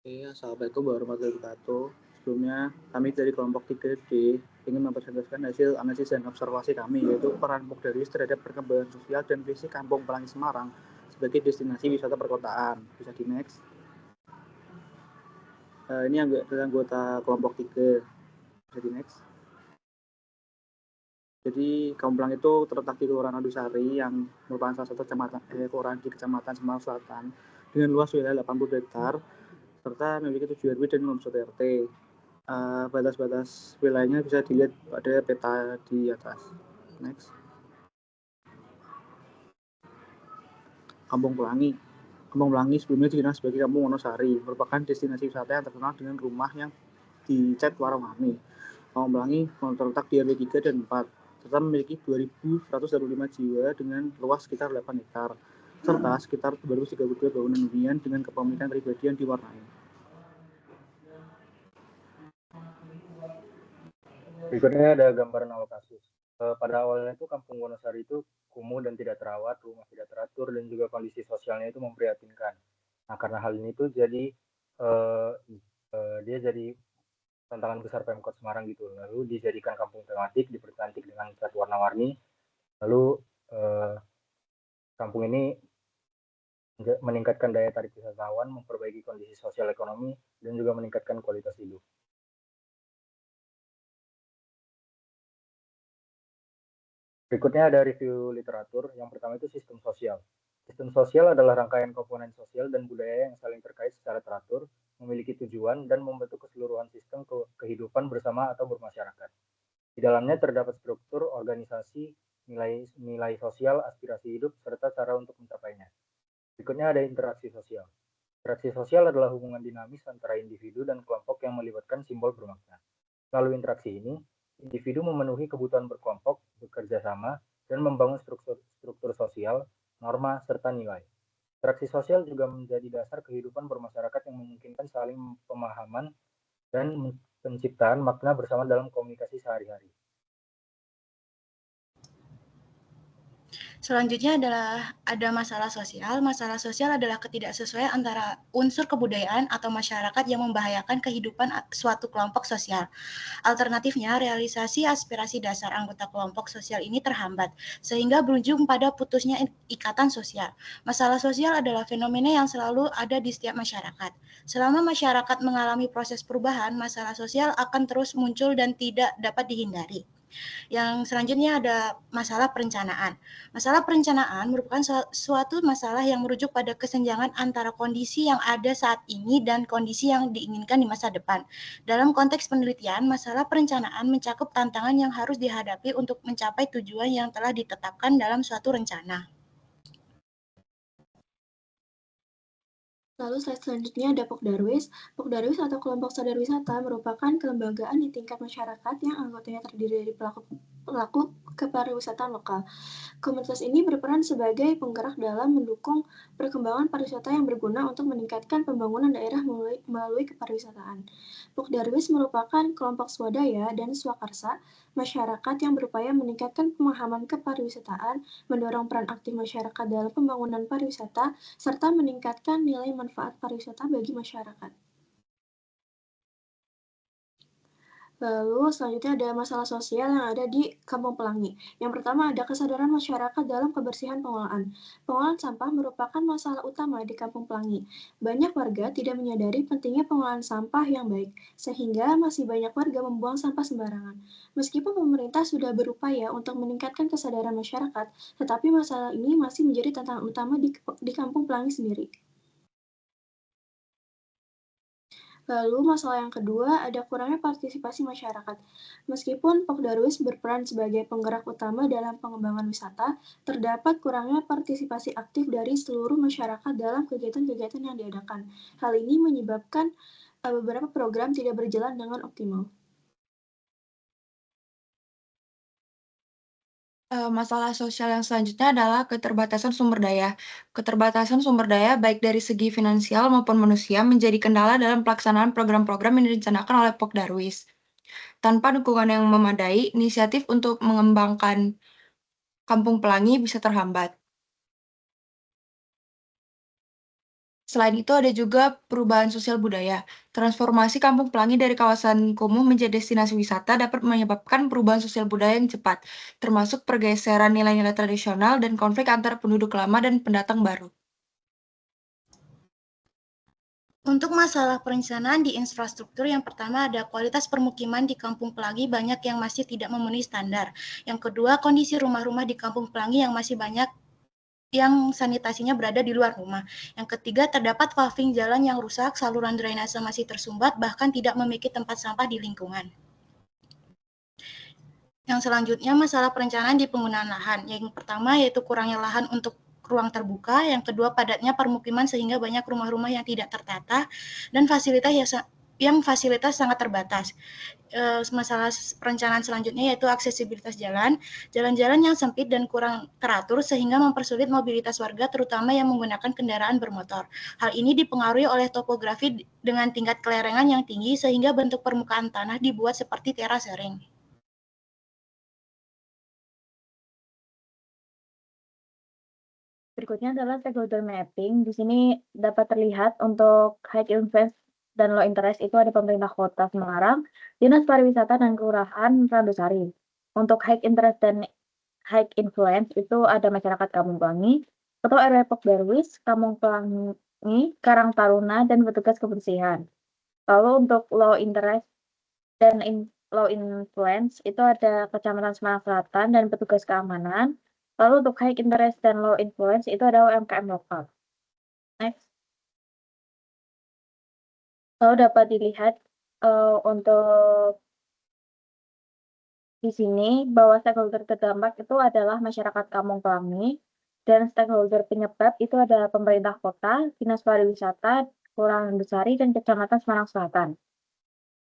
Assalamualaikum warahmatullahi wabarakatuh. Sebelumnya, kami dari kelompok 3D ingin mempresentasikan hasil analisis dan observasi kami, yaitu peran Pokdarwis terhadap perkembangan sosial dan visi Kampung Pelangi Semarang sebagai destinasi wisata perkotaan. Bisa di next. Ini adalah anggota kelompok 3. Bisa di next. Jadi Kampung Pelangi itu terletak di Kelurahan Adusari yang merupakan salah satu kelurahan di Kecamatan Semarang Selatan dengan luas wilayah 80 hektar serta memiliki 7 RW dan 51 RT. Batas-batas wilayahnya bisa dilihat pada peta di atas. Next. Kampung Pelangi. Kampung Pelangi sebelumnya dikenal sebagai Kampung Wonosari, merupakan destinasi wisata yang terkenal dengan rumah yang dicat warna-warni. Kampung Pelangi terletak di RW 3 dan 4, serta memiliki 2.125 jiwa dengan luas sekitar 8 hektar, serta sekitar 232 bangunan hunian dengan kepemilikan pribadi yang diwarnai. Berikutnya ada gambaran awal kasus. Pada awalnya itu Kampung Wonosari itu kumuh dan tidak terawat, rumah tidak teratur, dan juga kondisi sosialnya itu memprihatinkan. Nah, karena hal ini tuh jadi dia jadi tantangan besar Pemkot Semarang gitu. Lalu dijadikan kampung tematik, dipercantik dengan cat warna-warni. Lalu kampung ini meningkatkan daya tarik wisatawan, memperbaiki kondisi sosial ekonomi, dan juga meningkatkan kualitas hidup. Berikutnya ada review literatur. Yang pertama itu sistem sosial. Sistem sosial adalah rangkaian komponen sosial dan budaya yang saling terkait secara teratur, memiliki tujuan, dan membentuk keseluruhan sistem kehidupan bersama atau bermasyarakat. Di dalamnya terdapat struktur, organisasi, nilai sosial, aspirasi hidup, serta cara untuk mencapainya. Berikutnya ada interaksi sosial. Interaksi sosial adalah hubungan dinamis antara individu dan kelompok yang melibatkan simbol bermakna. Melalui interaksi ini, individu memenuhi kebutuhan berkelompok, bekerja sama, dan membangun struktur sosial, norma, serta nilai. Interaksi sosial juga menjadi dasar kehidupan bermasyarakat yang memungkinkan saling pemahaman dan penciptaan makna bersama dalam komunikasi sehari-hari. Selanjutnya adalah ada masalah sosial. Masalah sosial adalah ketidaksesuaian antara unsur kebudayaan atau masyarakat yang membahayakan kehidupan suatu kelompok sosial. Alternatifnya, realisasi aspirasi dasar anggota kelompok sosial ini terhambat, sehingga berujung pada putusnya ikatan sosial. Masalah sosial adalah fenomena yang selalu ada di setiap masyarakat. Selama masyarakat mengalami proses perubahan, masalah sosial akan terus muncul dan tidak dapat dihindari. Yang selanjutnya ada masalah perencanaan. Masalah perencanaan merupakan suatu masalah yang merujuk pada kesenjangan antara kondisi yang ada saat ini dan kondisi yang diinginkan di masa depan. Dalam konteks penelitian, masalah perencanaan mencakup tantangan yang harus dihadapi untuk mencapai tujuan yang telah ditetapkan dalam suatu rencana. Lalu slide selanjutnya ada Pokdarwis. Pokdarwis atau kelompok sadar wisata merupakan kelembagaan di tingkat masyarakat yang anggotanya terdiri dari pelaku kepariwisataan lokal. Komunitas ini berperan sebagai penggerak dalam mendukung perkembangan pariwisata yang berguna untuk meningkatkan pembangunan daerah melalui kepariwisataan. Pokdarwis merupakan kelompok swadaya dan swakarsa masyarakat yang berupaya meningkatkan pemahaman kepariwisataan, mendorong peran aktif masyarakat dalam pembangunan pariwisata, serta meningkatkan nilai manfaat pariwisata bagi masyarakat. Lalu selanjutnya ada masalah sosial yang ada di Kampung Pelangi. Yang pertama ada kesadaran masyarakat dalam kebersihan pengolahan. Pengolahan sampah merupakan masalah utama di Kampung Pelangi. Banyak warga tidak menyadari pentingnya pengolahan sampah yang baik, sehingga masih banyak warga membuang sampah sembarangan. Meskipun pemerintah sudah berupaya untuk meningkatkan kesadaran masyarakat, tetapi masalah ini masih menjadi tantangan utama di Kampung Pelangi sendiri. Lalu masalah yang kedua ada kurangnya partisipasi masyarakat. Meskipun Pokdarwis berperan sebagai penggerak utama dalam pengembangan wisata, terdapat kurangnya partisipasi aktif dari seluruh masyarakat dalam kegiatan-kegiatan yang diadakan. Hal ini menyebabkan beberapa program tidak berjalan dengan optimal. Masalah sosial yang selanjutnya adalah keterbatasan sumber daya. Keterbatasan sumber daya baik dari segi finansial maupun manusia menjadi kendala dalam pelaksanaan program-program yang direncanakan oleh Pokdarwis. Tanpa dukungan yang memadai, inisiatif untuk mengembangkan Kampung Pelangi bisa terhambat. Selain itu ada juga perubahan sosial budaya. Transformasi Kampung Pelangi dari kawasan kumuh menjadi destinasi wisata dapat menyebabkan perubahan sosial budaya yang cepat, termasuk pergeseran nilai-nilai tradisional dan konflik antara penduduk lama dan pendatang baru. Untuk masalah perencanaan di infrastruktur, yang pertama ada kualitas permukiman di Kampung Pelangi banyak yang masih tidak memenuhi standar. Yang kedua, kondisi rumah-rumah di Kampung Pelangi yang masih banyak yang sanitasinya berada di luar rumah. Yang ketiga, terdapat paving jalan yang rusak, saluran drainase masih tersumbat, bahkan tidak memiliki tempat sampah di lingkungan. Yang selanjutnya, masalah perencanaan di penggunaan lahan. Yang pertama yaitu kurangnya lahan untuk ruang terbuka, yang kedua padatnya permukiman sehingga banyak rumah-rumah yang tidak tertata, dan fasilitas sangat terbatas. Masalah perencanaan selanjutnya yaitu aksesibilitas jalan. Jalan-jalan yang sempit dan kurang teratur sehingga mempersulit mobilitas warga terutama yang menggunakan kendaraan bermotor. Hal ini dipengaruhi oleh topografi dengan tingkat kelerengan yang tinggi sehingga bentuk permukaan tanah dibuat seperti terasering. Berikutnya adalah stakeholder mapping. Di sini dapat terlihat untuk high influence dan low interest itu ada pemerintah kota Semarang, Dinas Pariwisata dan Kelurahan Randusari. Untuk high interest dan high influence itu ada masyarakat Kampung Pelangi, Ketua RW Pokdarwis, Kampung Pelangi, Karang Taruna, dan petugas kebersihan. Lalu untuk low interest dan low influence itu ada Kecamatan Semarang Selatan dan petugas keamanan. Lalu untuk high interest dan low influence itu ada UMKM lokal. Next. Lalu dapat dilihat untuk di sini bahwa stakeholder terdampak itu adalah masyarakat Kampung Pelangi dan stakeholder penyebab itu adalah pemerintah kota, Dinas Pariwisata, Kelurahan Besari, dan Kecamatan Semarang Selatan.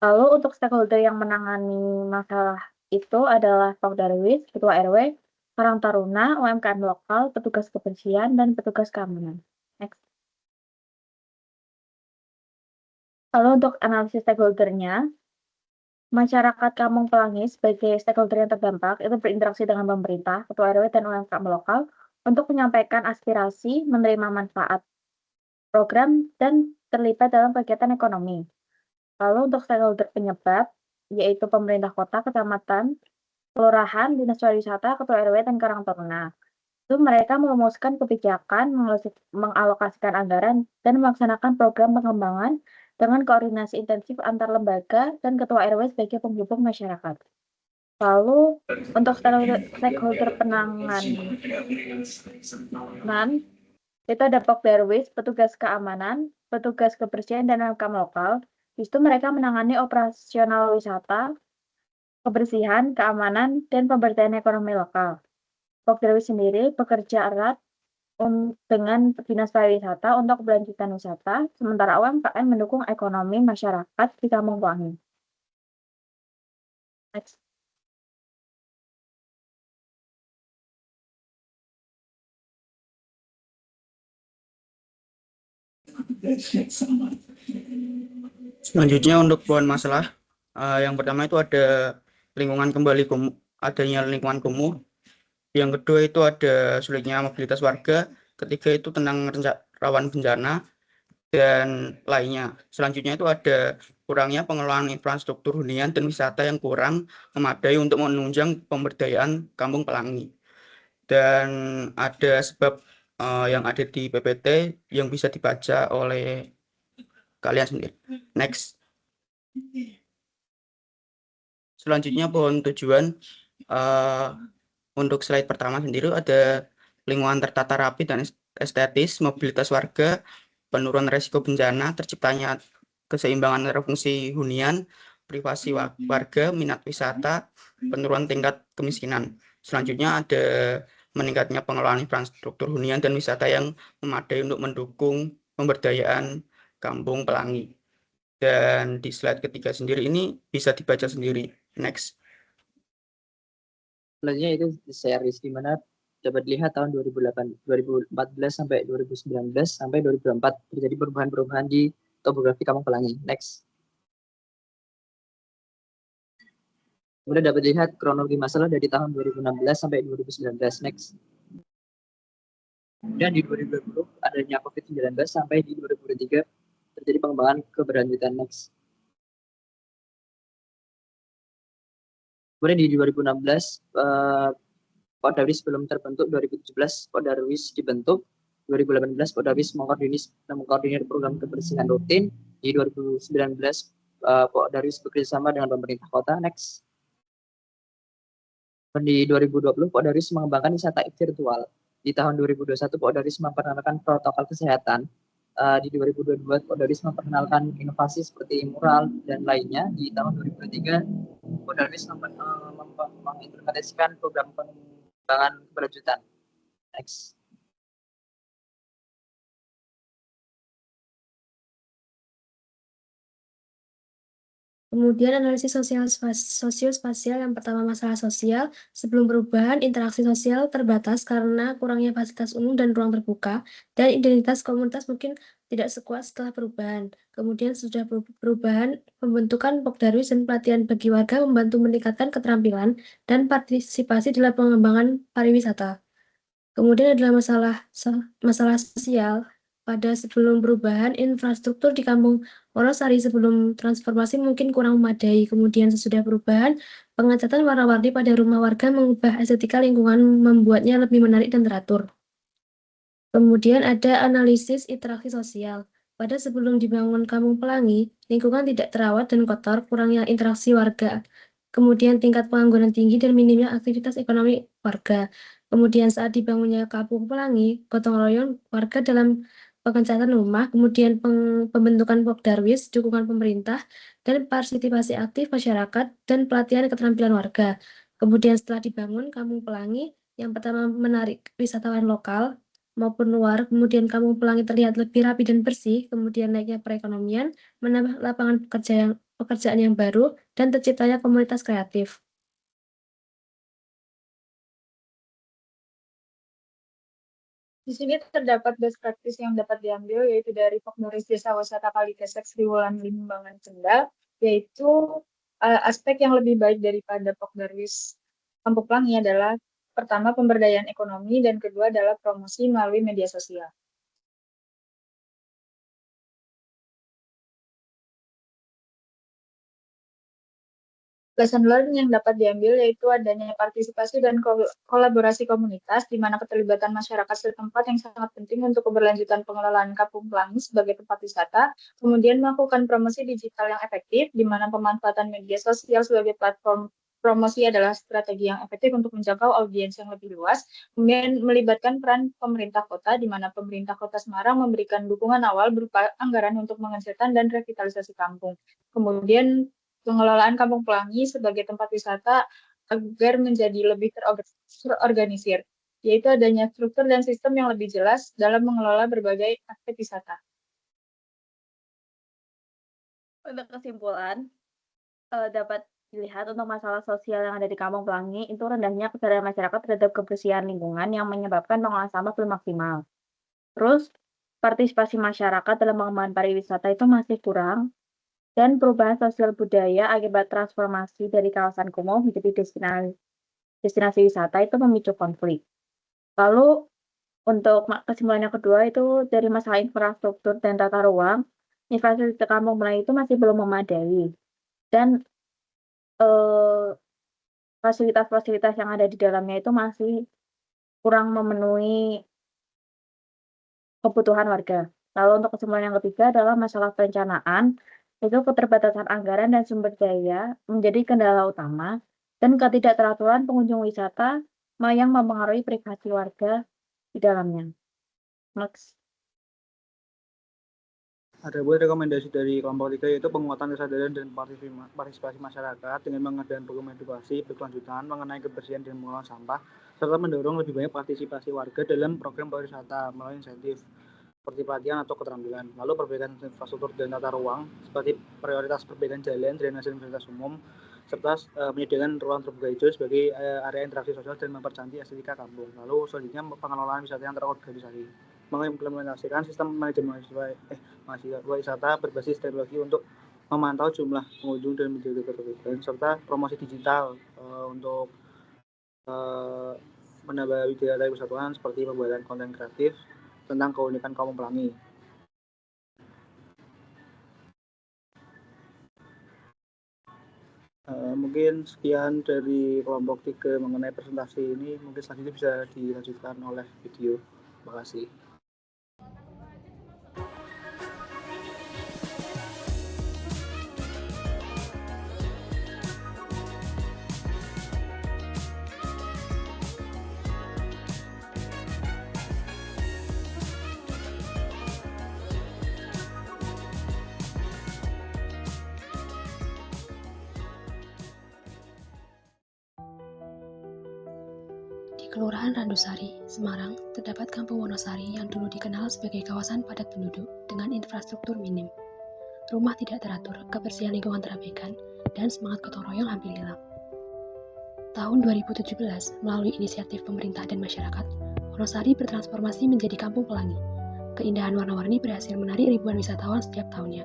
Lalu untuk stakeholder yang menangani masalah itu adalah Pokdarwis, Ketua RW, Karang Taruna, UMKM lokal, petugas kebersihan, dan petugas keamanan. Next. Lalu untuk analisis stakeholdernya, masyarakat Kampung Pelangi sebagai stakeholder yang terdampak itu berinteraksi dengan pemerintah, Ketua RW, dan UMKM lokal untuk menyampaikan aspirasi, menerima manfaat program, dan terlibat dalam kegiatan ekonomi. Lalu untuk stakeholder penyebab, yaitu pemerintah kota, kecamatan, kelurahan, dinas pariwisata, ketua RW, dan Karang Taruna. Itu mereka merumuskan kebijakan, mengalokasikan anggaran, dan melaksanakan program pengembangan dengan koordinasi intensif antar lembaga dan ketua RW sebagai penghubung masyarakat. Lalu untuk stakeholder penanganan itu ada Pokdarwis, petugas keamanan, petugas kebersihan, dan UMKM lokal. Di situ mereka menangani operasional wisata, kebersihan, keamanan, dan pemberdayaan ekonomi lokal. Pokdarwis sendiri bekerja erat dengan Dinas Pariwisata untuk keberlanjutan wisata, sementara UMKM mendukung ekonomi masyarakat di Kampung Pelangi. Next. Selanjutnya untuk poin masalah, yang pertama itu ada lingkungan kembali adanya lingkungan kumuh. Yang kedua itu ada sulitnya mobilitas warga. Ketiga itu tentang rawan bencana dan lainnya. Selanjutnya itu ada kurangnya pengelolaan infrastruktur hunian dan wisata yang kurang memadai untuk menunjang pemberdayaan Kampung Pelangi. Dan ada sebab yang ada di PPT yang bisa dibaca oleh kalian sendiri. Next. Selanjutnya pohon tujuan. Untuk slide pertama sendiri ada lingkungan tertata rapi dan estetis, mobilitas warga, penurunan resiko bencana, terciptanya keseimbangan antara fungsi hunian, privasi warga, minat wisata, penurunan tingkat kemiskinan. Selanjutnya ada meningkatnya pengelolaan infrastruktur hunian dan wisata yang memadai untuk mendukung pemberdayaan Kampung Pelangi. Dan di slide ketiga sendiri ini bisa dibaca sendiri. Next. Selanjutnya itu series di mana dapat dilihat tahun 2014 sampai 2019 sampai 2024 terjadi perubahan-perubahan di topografi Kampung Pelangi. Next. Kemudian dapat dilihat kronologi masalah dari tahun 2016 sampai 2019. Next. Kemudian di 2020 adanya COVID-19 sampai di 2023 terjadi pengembangan keberlanjutan. Next. Kemudian di 2016 Poddarwis belum terbentuk, 2017 Poddarwis dibentuk, 2018 Poddarwis mengkoordinir program kebersihan rutin, di 2019 Poddarwis bekerjasama dengan pemerintah kota. Next. Di 2020 Poddarwis mengembangkan wisata virtual. Di tahun 2021 Poddarwis memperkenalkan protokol kesehatan. Di 2022 Poddarwis memperkenalkan inovasi seperti mural dan lainnya. Di tahun 2023 Poddarwis mengimplementasikan program pengembangan keberlanjutan. Next. Kemudian analisis sosiospasial yang pertama masalah sosial. Sebelum perubahan, interaksi sosial terbatas karena kurangnya fasilitas umum dan ruang terbuka, dan identitas komunitas mungkin tidak sekuat setelah perubahan. Kemudian sudah perubahan, pembentukan Poddarwis dan pelatihan bagi warga membantu meningkatkan keterampilan dan partisipasi dalam pengembangan pariwisata. Kemudian adalah masalah sosial. Pada sebelum perubahan, infrastruktur di Kampung Wonosari sebelum transformasi mungkin kurang memadai. Kemudian sesudah perubahan, pengecatan warna-warni pada rumah warga mengubah estetika lingkungan, membuatnya lebih menarik dan teratur. Kemudian ada analisis interaksi sosial. Pada sebelum dibangun Kampung Pelangi, lingkungan tidak terawat dan kotor, kurangnya interaksi warga. Kemudian tingkat pengangguran tinggi dan minimnya aktivitas ekonomi warga. Kemudian saat dibangunnya Kampung Pelangi, gotong royong warga dalam pengecatan rumah, kemudian pembentukan Poddarwis, dukungan pemerintah, dan partisipasi aktif masyarakat, dan pelatihan keterampilan warga. Kemudian setelah dibangun Kampung Pelangi, yang pertama menarik wisatawan lokal maupun luar, kemudian Kampung Pelangi terlihat lebih rapi dan bersih, kemudian naiknya perekonomian, menambah lapangan pekerjaan yang baru, dan terciptanya komunitas kreatif. Di sini terdapat best practice yang dapat diambil, yaitu dari Poddarwis Desa Wisata Kaligesek Sriwulan Limbangan Kendal, yaitu aspek yang lebih baik daripada Poddarwis Kampung Pelangi adalah pertama pemberdayaan ekonomi dan kedua adalah promosi melalui media sosial. Lesson learned yang dapat diambil yaitu adanya partisipasi dan kolaborasi komunitas, di mana keterlibatan masyarakat setempat yang sangat penting untuk keberlanjutan pengelolaan Kampung Pelangi sebagai tempat wisata. Kemudian melakukan promosi digital yang efektif, di mana pemanfaatan media sosial sebagai platform promosi adalah strategi yang efektif untuk menjangkau audiens yang lebih luas. Kemudian melibatkan peran pemerintah kota, di mana pemerintah kota Semarang memberikan dukungan awal berupa anggaran untuk menghasilkan dan revitalisasi kampung. Kemudian pengelolaan Kampung Pelangi sebagai tempat wisata agar menjadi lebih terorganisir, yaitu adanya struktur dan sistem yang lebih jelas dalam mengelola berbagai aspek wisata. Untuk kesimpulan, dapat dilihat untuk masalah sosial yang ada di Kampung Pelangi, itu rendahnya kesadaran masyarakat terhadap kebersihan lingkungan yang menyebabkan pengolahan sampah belum maksimal. Terus, partisipasi masyarakat dalam pengembangan pariwisata itu masih kurang, dan perubahan sosial budaya akibat transformasi dari kawasan kumuh menjadi destinasi wisata itu memicu konflik. Lalu untuk kesimpulan yang kedua itu dari masalah infrastruktur dan tata ruang, infrastruktur Kampung Pelangi itu masih belum memadai, dan fasilitas-fasilitas yang ada di dalamnya itu masih kurang memenuhi kebutuhan warga. Lalu untuk kesimpulan yang ketiga adalah masalah perencanaan, itu keterbatasan anggaran dan sumber daya menjadi kendala utama, dan ketidakteraturan pengunjung wisata yang mempengaruhi privasi warga di dalamnya. Next. Ada buat rekomendasi dari kelompok 3 yaitu penguatan kesadaran dan partisipasi masyarakat dengan mengadakan program edukasi berkelanjutan mengenai kebersihan dan pengelolaan sampah, serta mendorong lebih banyak partisipasi warga dalam program pariwisata melalui insentif seperti pelatihan atau keterampilan. Lalu perbaikan infrastruktur dan tata ruang seperti prioritas perbaikan jalan, drainase dan fasilitas umum, serta menyediakan ruang terbuka hijau sebagai area interaksi sosial dan mempercantik estetika kampung. Lalu selanjutnya pengelolaan wisata yang terorganisasi, mengimplementasikan sistem manajemen wisata berbasis teknologi untuk memantau jumlah pengunjung dan menjaga ketertiban, serta promosi digital untuk menambah daya persatuan seperti pembuatan konten kreatif tentang keunikan Kampung Pelangi. Mungkin sekian dari kelompok 3 mengenai presentasi ini. Mungkin selanjutnya bisa dilanjutkan oleh video. Terima kasih. Kelurahan Randusari, Semarang, terdapat Kampung Wonosari yang dulu dikenal sebagai kawasan padat penduduk dengan infrastruktur minim. Rumah tidak teratur, kebersihan lingkungan terabaikan, dan semangat gotong royong hampir hilang. Tahun 2017, melalui inisiatif pemerintah dan masyarakat, Wonosari bertransformasi menjadi Kampung Pelangi. Keindahan warna-warni berhasil menarik ribuan wisatawan setiap tahunnya.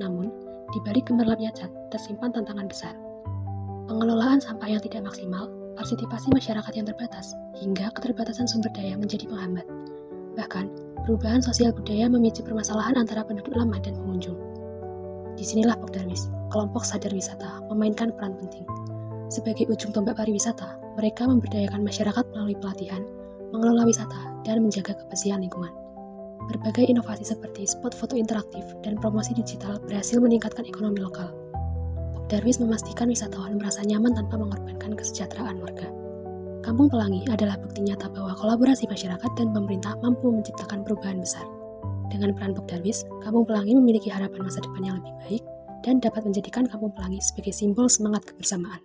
Namun, di balik gemerlapnya cat, tersimpan tantangan besar. Pengelolaan sampah yang tidak maksimal, partisipasi masyarakat yang terbatas, hingga keterbatasan sumber daya menjadi penghambat. Bahkan, perubahan sosial budaya memicu permasalahan antara penduduk lama dan pengunjung. Disinilah Pokdarwis, kelompok sadar wisata, memainkan peran penting. Sebagai ujung tombak pariwisata, mereka memberdayakan masyarakat melalui pelatihan, mengelola wisata, dan menjaga kebersihan lingkungan. Berbagai inovasi seperti spot foto interaktif dan promosi digital berhasil meningkatkan ekonomi lokal. Pokdarwis memastikan wisatawan merasa nyaman tanpa mengorbankan kesejahteraan warga. Kampung Pelangi adalah bukti nyata bahwa kolaborasi masyarakat dan pemerintah mampu menciptakan perubahan besar. Dengan peran Pokdarwis, Kampung Pelangi memiliki harapan masa depan yang lebih baik dan dapat menjadikan Kampung Pelangi sebagai simbol semangat kebersamaan.